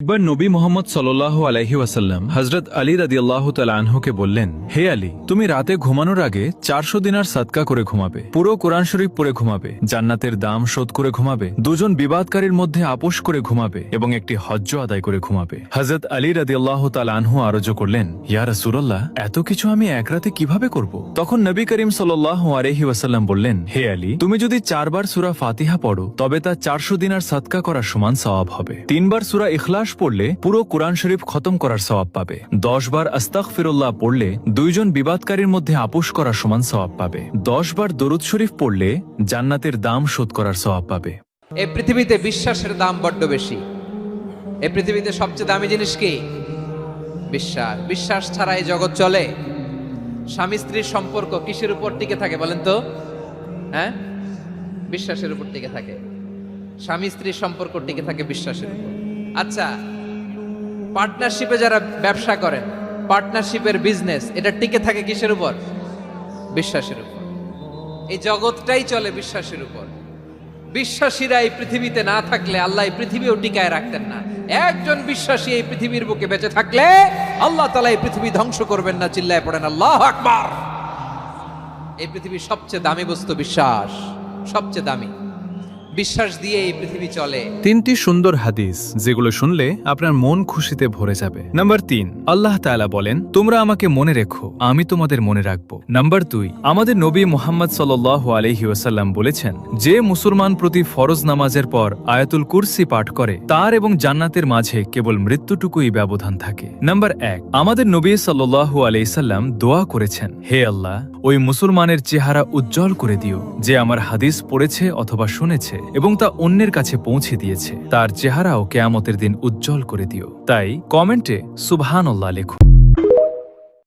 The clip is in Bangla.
একবার নবী মোহাম্মদ সাল্লাল্লাহু আলাইহি ওয়াসাল্লাম হযরত আলী রাদিয়াল্লাহু তাআলা আনহুকে বললেন, হে আলী, তুমি রাতে ঘুমানোর আগে 400 দিনার সাদকা করে ঘুমাবে, পুরো কোরআন শরীফ পড়ে ঘুমাবে, জান্নাতের দাম শোধ করে ঘুমাবে, দুজন বিবাদকারীর মধ্যে আপোষ করে ঘুমাবে এবং একটি হজ্জ আদায় করে ঘুমাবে। হযরত আলী রাদিয়াল্লাহু তাআলা আনহু আরজ করলেন, ইয়া রাসূলুল্লাহ, এত কিছু আমি এক রাতে কিভাবে করব? তখন নবী করিম সাল্লাল্লাহু আলাইহি ওয়াসাল্লাম বললেন, হে আলী, তুমি যদি 4 বার সূরা ফাতিহা পড়ো তবে তা 400 দিনার সাদকা করার সমান সওয়াব হবে। 3 বার সূরা ইখলাস পড়লে পুরো কোরআন শরীফ খতম করার সওয়াব পাবে। 10 বার আস্তাগফিরুল্লাহ পড়লে দুইজন বিবাদকারীর মধ্যে আপোষ করার সমান সওয়াব পাবে। 10 বার দরুদ শরীফ পড়লে জান্নাতের দাম শোধ করার সওয়াব পাবে। এই পৃথিবীতে বিশ্বাসের দাম বড্ড বেশি। এই পৃথিবীতে সবচেয়ে দামি জিনিস কি? বিশ্বাস। বিশ্বাস ছাড়া এই জগৎ চলে? স্বামী স্ত্রীর সম্পর্ক কিসের উপর টিকে থাকে বলেন তো? হ্যাঁ, বিশ্বাসের উপর টিকে থাকে। স্বামী স্ত্রীর সম্পর্ক টিকে থাকে বিশ্বাসের উপর। আচ্ছা, পার্টনারশিপে যারা ব্যবসা করেন, পার্টনারশিপের বিজনেস, এটা টিকে থাকে কিসের উপর? বিশ্বাসের উপর। এই জগৎটাই চলে বিশ্বাসের উপর। বিশ্বাসীরা এই পৃথিবীতে না থাকলে আল্লাহ এই পৃথিবীও টিকায় রাখতেন না। একজন বিশ্বাসী এই পৃথিবীর বুকে বেঁচে থাকলে আল্লাহ তাআলা এই পৃথিবী ধ্বংস করবেন না। চিল্লায় পড়েন আল্লাহু আকবার। এই পৃথিবীর সবচেয়ে দামি বস্তু বিশ্বাস, সবচেয়ে দামি। বিশ্বাস দিয়ে এই পৃথিবী চলে। 3টি সুন্দর হাদিস যেগুলো শুনলে আপনার মন খুশিতে ভরে যাবে। নাম্বার 3, আল্লাহ তাআলা বলেন, তোমরা আমাকে মনে রেখো, আমি তোমাদের মনে রাখবো। নাম্বার 2, আমাদের নবী মুহাম্মদ সাল্লাল্লাহু আলাইহি ওয়াসাল্লাম বলেছেন, যে মুসলমান প্রতি ফরজ নামাজের পর আয়াতুল কুরসি পাঠ করে তার এবং জান্নাতের মাঝে কেবল মৃত্যুটুকুই ব্যবধান থাকে। নাম্বার 1, আমাদের নবী সাল্লাল্লাহু আলাইহি সাল্লাম দোয়া করেছেন, হে আল্লাহ, ওই মুসলমানের চেহারা উজ্জ্বল করে দিও যে আমার হাদিস পড়েছে অথবা শুনেছে এবং তা অন্যের কাছে পৌঁছে দিয়েছে, তার চেহারাও কিয়ামতের দিন উজ্জ্বল করে দিও। তাই কমেন্টে সুবহানাল্লাহ লেখো।